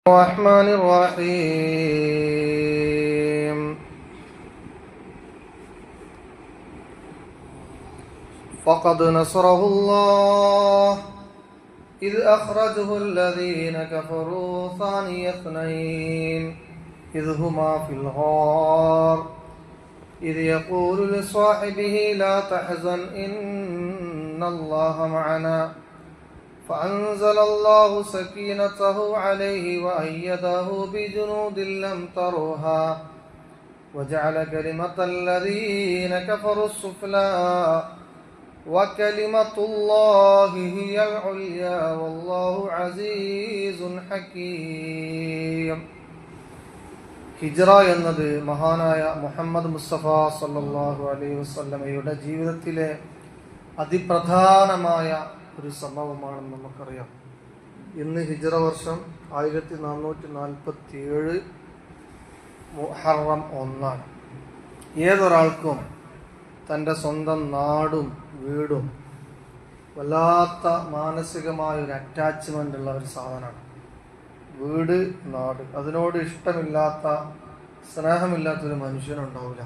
الرحمن الرحيم فقد نصره الله إذ أخرجه الذين كفروا ثاني اثنين إذ هما في الغار إذ يقول لصاحبه لا تحزن إن الله معنا فأنزل الله سكينته عليه وأيده بجنود لم تروها وجعل كلمة الذين كفروا السفلى وكلمة الله هي العليا والله عزيز حكيم. ഹിജ്റ എന്നത് മഹാനായ മുഹമ്മദ് മുസ്തഫ സല്ലല്ലാഹു അലൈഹി വസല്ലമയുടെ ജീവിതത്തിലെ അതിപ്രധാനമായ ഒരു സംഭവമാണെന്ന് നമുക്കറിയാം. ഇന്ന് ഹിജ്റ വർഷം 1447 മുഹറം 1 ഏതൊരാൾക്കും തൻ്റെ സ്വന്തം നാടും വീടും വല്ലാത്ത മാനസികമായൊരു അറ്റാച്ച്മെൻ്റ് ഉള്ള ഒരു സാധനമാണ്. വീട്, നാട്, അതിനോട് ഇഷ്ടമില്ലാത്ത, സ്നേഹമില്ലാത്തൊരു മനുഷ്യനുണ്ടാവില്ല.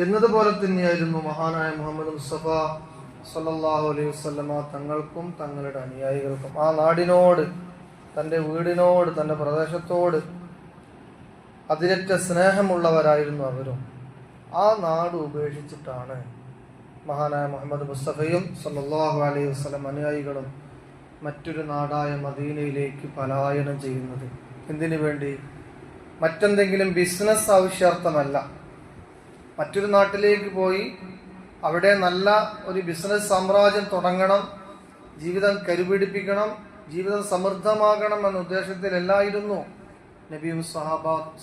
എന്നതുപോലെ തന്നെയായിരുന്നു മഹാനായ മുഹമ്മദ് മുസ്തഫ സല്ലല്ലാഹു അലൈഹി വസല്ലമ തങ്ങൾക്കും തങ്ങളുടെ അനുയായികൾക്കും. ആ നാടിനോട്, തൻ്റെ വീടിനോട്, തൻ്റെ പ്രദേശത്തോട് അതിരറ്റ സ്നേഹമുള്ളവരായിരുന്നു അവരും. ആ നാട് ഉപേക്ഷിച്ചിട്ടാണ് മഹാനായ മുഹമ്മദ് മുസ്തഫയും സല്ലല്ലാഹു അലൈഹി വസല്ലം അനുയായികളും മറ്റൊരു നാടായ മദീനയിലേക്ക് പലായനം ചെയ്യുന്നത്. എന്തിനു വേണ്ടി? മറ്റെന്തെങ്കിലും ബിസിനസ് ആവശ്യാർത്ഥമല്ല. മറ്റൊരു നാട്ടിലേക്ക് പോയി അവിടെ നല്ല ഒരു ബിസിനസ് സാമ്രാജ്യം തുടങ്ങണം, ജീവിതം കരുപിടിപ്പിക്കണം, ജീവിതം സമൃദ്ധമാകണം എന്ന ഉദ്ദേശത്തിലല്ലായിരുന്നു നബിയും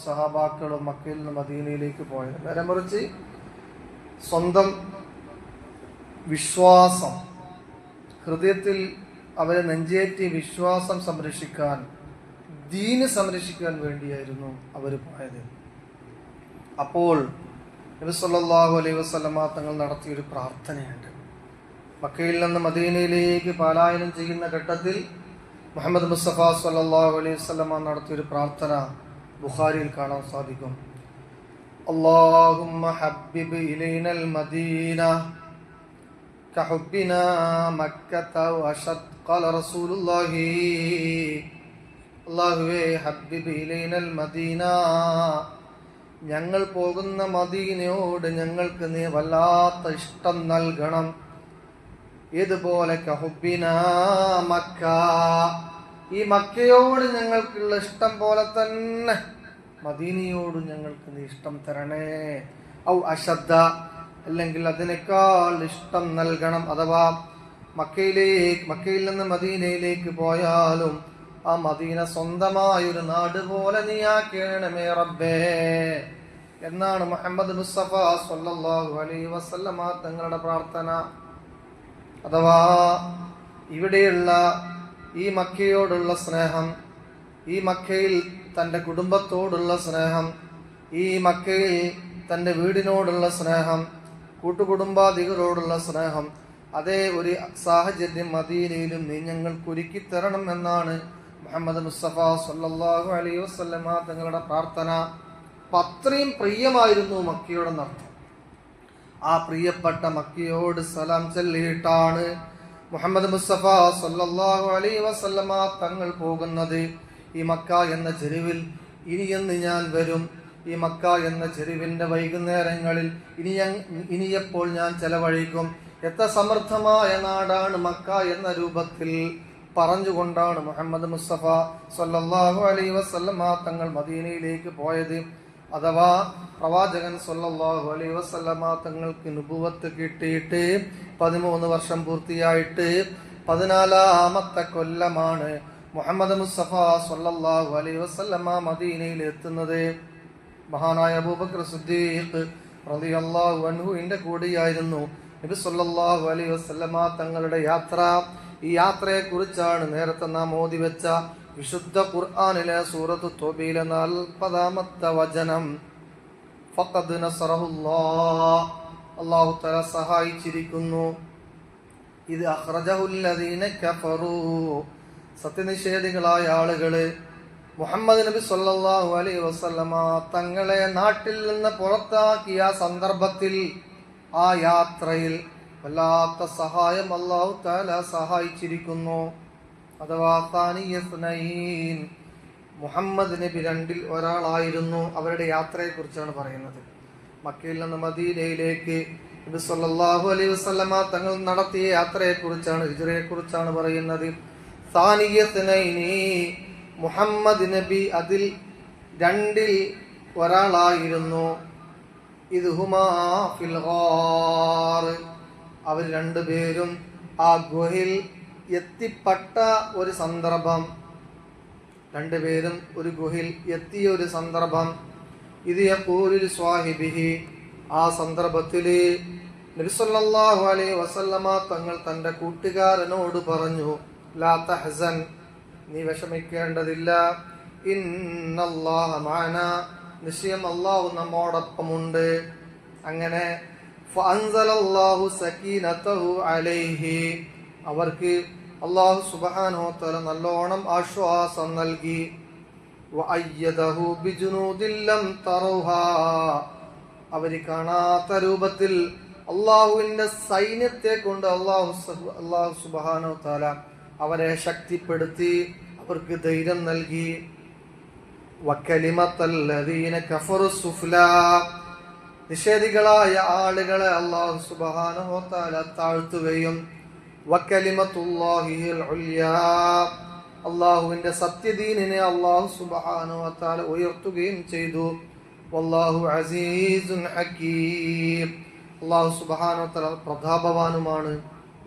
സഹാബാക്കളും മക്കയിൽ നിന്ന് മദീനയിലേക്ക് പോയത്. നേരെ മറിച്ച് സ്വന്തം വിശ്വാസം, ഹൃദയത്തിൽ അവരെ നെഞ്ചേറ്റി വിശ്വാസം സംരക്ഷിക്കാൻ, ദീന് സംരക്ഷിക്കാൻ വേണ്ടിയായിരുന്നു അവർ പോയത്. അപ്പോൾ നബി സല്ലല്ലാഹു അലൈഹി വസല്ലമ തങ്ങൾ നടത്തിയൊരു പ്രാർത്ഥനയുണ്ട്. മക്കയിൽ നിന്ന് മദീനയിലേക്ക് പലായനം ചെയ്യുന്ന ഘട്ടത്തിൽ മുഹമ്മദ് മുസ്തഫ സല്ലല്ലാഹു അലൈഹി വസല്ലമ നടത്തിയൊരു പ്രാർത്ഥന ബുഖാരിയിൽ കാണാൻ സാധിക്കും. അല്ലാഹുമ്മ ഹബ്ബിബ് ഇലൈനൽ മദീന കഹുബ്ബിനാ മക്കത വഅശദ് ഖാല റസൂലുള്ളാഹി അല്ലാഹുവേ ഹബ്ബിബ് ഇലൈനൽ മദീന, ഞങ്ങൾ പോകുന്ന മദീനയോട് ഞങ്ങൾക്ക് നീ വല്ലാത്ത ഇഷ്ടം നൽകണം. ഇതുപോലെ കഹുബ്ബിനാ മക്ക, ഈ മക്കയോട് ഞങ്ങൾക്കുള്ള ഇഷ്ടം പോലെ തന്നെ മദീനയോട് ഞങ്ങൾക്ക് നീ ഇഷ്ടം തരണേ. ഔ അശദ്ദ, അല്ലെങ്കിൽ അതിനേക്കാൾ ഇഷ്ടം നൽകണം. അഥവാ മക്കയിൽ നിന്ന് മദീനയിലേക്ക് പോയാലും ആ മദീന സ്വന്തമായൊരു നാട് പോലെ നീ ആക്കണമേ റബ്ബേ എന്നാണ് മുഹമ്മദ് മുസ്തഫ സല്ലല്ലാഹു അലൈഹി വസല്ലമ തങ്ങളുടെ പ്രാർത്ഥന. അഥവാ ഇവിടെയുള്ള ഈ മക്കയോടുള്ള സ്നേഹം, ഈ മക്കയിൽ തൻ്റെ കുടുംബത്തോടുള്ള സ്നേഹം, ഈ മക്കയിൽ തൻ്റെ വീടിനോടുള്ള സ്നേഹം, കൂട്ടുകുടുംബാദികളോടുള്ള സ്നേഹം, അതേ ഒരു സാഹചര്യം മദീനയിലും നീ ഞങ്ങൾക്ക് ഒരുക്കി തരണം എന്നാണ് മുഹമ്മദ് മുസ്തഫ സല്ലല്ലാഹു അലൈഹി വസല്ലമ തങ്ങളുടെ പ്രാർത്ഥന. അത്രയും പ്രിയമായിരുന്നു മക്കയോടെന്നർത്ഥം. ആ പ്രിയപ്പെട്ട മക്കയോട് സലാം ചൊല്ലിയിട്ടാണ് മുഹമ്മദ് മുസ്തഫ സല്ലല്ലാഹു അലൈഹി വസല്ലമ തങ്ങൾ പോകുന്നത്. ഈ മക്ക എന്ന ചെരുവിൽ ഇനിയെന്ന് ഞാൻ വരും, ഈ മക്ക എന്ന ചെരുവിന്റെ വൈകുന്നേരങ്ങളിൽ ഇനിയെപ്പോൾ ഞാൻ ചെലവഴിക്കും, എത്ര സമൃദ്ധമായ നാടാണ് മക്ക എന്ന രൂപത്തിൽ പറഞ്ഞുകൊണ്ടാണ് മുഹമ്മദ് മുസ്തഫ സല്ലല്ലാഹു അലൈഹി വസല്ലമ തങ്ങൾ മദീനയിലേക്ക് പോയത്. അഥവാ പ്രവാചകൻ സല്ലല്ലാഹു അലൈഹി വസല്ലമ തങ്ങൾക്ക് നുബുവത്ത് കിട്ടിയിട്ട് 13 വർഷം പൂർത്തിയായിട്ട് 14ാമത്തെ കൊല്ലമാണ് മുഹമ്മദ് മുസ്തഫ സല്ലല്ലാഹു അലൈഹി വസല്ലമ മദീനയിൽ എത്തുന്നത്. മഹാനായ അബൂബക്കർ സിദ്ദീഖ് റളിയല്ലാഹു അൻഹുവിന്റെ കൂടെയായിരുന്നു നബി സല്ലല്ലാഹു അലൈഹി വസല്ലമ തങ്ങളുടെ യാത്ര. ഈ യാത്രയെ കുറിച്ചാണ് നേരത്തെ നാം ഓതി വെച്ച വിശുദ്ധ ഖുർആനിലെ സൂറത്ത് തൗബയിലെ 40ാമത്തെ വചനം. ഫഖദ് നസറഹുല്ലാഹ്, അല്ലാഹു തആല സഹായിച്ചിരിക്കുന്നു. ഇത് അഖ്റജഹുല്ലദീന കഫറൂ, സത്യനിഷേധികളായ ആളുകള് മുഹമ്മദ് നബി സല്ലല്ലാഹു അലൈഹി വസല്ലമ തങ്ങളെ നാട്ടിൽ നിന്ന് പുറത്താക്കിയ സന്ദർഭത്തിൽ ആ യാത്രയിൽ വല്ലാത്ത സഹായം അല്ലാഹു തആല സഹായിച്ചിരിക്കുന്നു. അഥവാ താനിയസ്നൈൻ, മുഹമ്മദ് നബി രണ്ടിൽ ഒരാളായിരുന്നു. അവരുടെ യാത്രയെ കുറിച്ചാണ് പറയുന്നത്. മക്കയിൽ നിന്ന് മദീനയിലേക്ക് നബി സല്ലല്ലാഹു അലൈഹി വസല്ലമ തങ്ങൾ നടത്തിയ യാത്രയെ കുറിച്ചാണ്, ഹിജ്റയെ കുറിച്ചാണ് പറയുന്നത്. താനിയസ്നൈനി, മുഹമ്മദ് നബി അതിൽ രണ്ടിൽ ഒരാളായിരുന്നു. ഇദ്ഹുമാ ഫിൽ ഗാർ, അവർ രണ്ടുപേരും ആ ഗുഹയിൽ എത്തിപ്പെട്ട ഒരു സന്ദർഭം, രണ്ടുപേരും ഒരു ഗുഹയിൽ എത്തിയ ഒരു സന്ദർഭം. ഇത് യഖൂലു സ്വാഹിബിഹി, ആ സന്ദർഭത്തിൽ നബി സല്ലല്ലാഹു അലൈഹി വസല്ലമ തങ്ങൾ തന്റെ കൂട്ടുകാരനോട് പറഞ്ഞു, ലാ തഹ്സൻ, നീ വിഷമിക്കേണ്ടതില്ല, ഇന്നല്ലാഹ മഅനാ, നിശ്ചയം അല്ലാഹു നമ്മോടൊപ്പമുണ്ട്. അങ്ങനെ ഫഅൻസലല്ലാഹു സകീനതഹു അലൈഹി, അവർക്ക് അല്ലാഹു സുബ്ഹാനഹു വ തആല നല്ലോണം ആശ്വാസം നൽകി. വഅയ്യദഹു ബിജുനൂദിൻ ലം തറൗഹാ, അവർ കാണാത്ത രൂപത്തിൽ അല്ലാഹുവിന്റെ സൈന്യത്തെ കൊണ്ട് അല്ലാഹു സുബ്ഹാനഹു വ തആല അവരെ ശക്തിപ്പെടുത്തി, അവർക്ക് ധൈര്യം നൽകി. വകലിമത്തല്ലദീന കഫറു സുഫ്ലാ, നിഷേധികളായ ആളുകളെ അല്ലാഹു സുബ്ഹാനഹു വ തആല താഴ്ത്തുകയും വകലിമത്തുല്ലാഹിൽ ഉൽയാ, അല്ലാഹുവിന്റെ സത്യദീനിനെ അല്ലാഹു സുബ്ഹാനഹു വ തആല ഉയർത്തുകയും ചെയ്തു. വല്ലാഹു അസീസുൻ ഹകീം, അല്ലാഹു സുബ്ഹാനഹു വ തആല പ്രതാപവാനുമാണ്,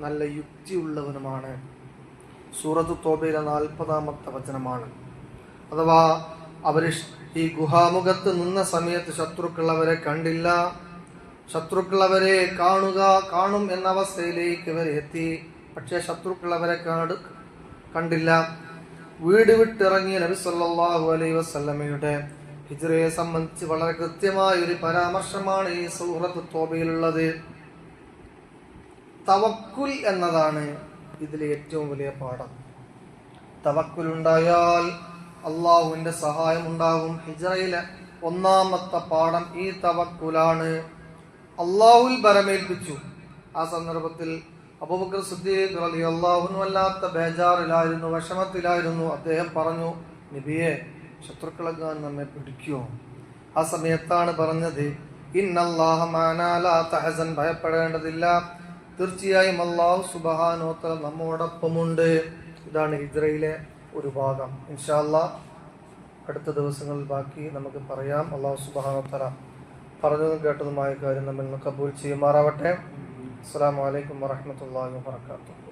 നല്ല യുക്തിയുള്ളവനുമാണ്. സൂറത്തു തൗബയിലെ 40-ാമത്തെ വചനമാണ്. അഥവാ അവർ ഈ ഗുഹാമുഖത്ത് നിന്ന സമയത്ത് ശത്രുക്കൾ അവരെ കണ്ടില്ല. ശത്രുക്കൾ അവരെ കാണും എന്ന അവസ്ഥയിലേക്ക് ഇവരെ എത്തി. പക്ഷേ ശത്രുക്കൾ അവരെ കണ്ടില്ല. വീട് വിട്ടിറങ്ങിയ നബി സല്ലല്ലാഹു അലൈഹി വസല്ലമയുടെ ഹിജ്റയെ സംബന്ധിച്ച് വളരെ കൃത്യമായ ഒരു പരാമർശമാണ് ഈ സൂറത്ത് തൗബയിലുള്ളത്. തവക്കുൽ എന്നതാണ് ഇതിലെ ഏറ്റവും വലിയ പാഠം. തവക്കുൽ ഉണ്ടായാൽ അള്ളാഹുവിന്റെ സഹായം ഉണ്ടാകും. ഹിജ്റയിലെ 1-ാമത്തെ പാഠം ഈ തവക്കുലാണ്. അള്ളാഹുവിൽ ബരമേൽപ്പിച്ചു. ആ സന്ദർഭത്തിൽ അബൂബക്കർ സിദ്ദീഖ് റളിയല്ലാഹു അൻഹു വല്ലാത്ത ബേജാറിലായിരുന്നു, വിഷമത്തിലായിരുന്നു. അദ്ദേഹം പറഞ്ഞു, നബിയെ, ശത്രുക്കളെങ്ങാൻ നമ്മെ പിടിക്കുമോ? ആ സമയത്താണ് പറഞ്ഞത്, ഇന്നല്ലാഹ മഅനാ ലാ തഹ്സൻ, ഭയപ്പെടേണ്ടതില്ല, തീർച്ചയായും അല്ലാഹു സുബ്ഹാനഹു വ തആല നമ്മോടൊപ്പമുണ്ട്. ഇതാണ് ഹിജ്റയിലെ ഒരു ഭാഗം. ഇൻഷാ അല്ലാഹ് അടുത്ത ദിവസങ്ങളിൽ ബാക്കി നമുക്ക് പറയാം. അല്ലാഹു സുബ്ഹാനഹു വ തആല പറഞ്ഞതും കേട്ടതുമായ കാര്യം നമ്മിൽ നിന്ന് കബൂൽ ചെയ്യുമാറാവട്ടെ. അസ്സലാമു അലൈക്കും വറഹ്മത്തുള്ളാഹി വബറകാതുഹു.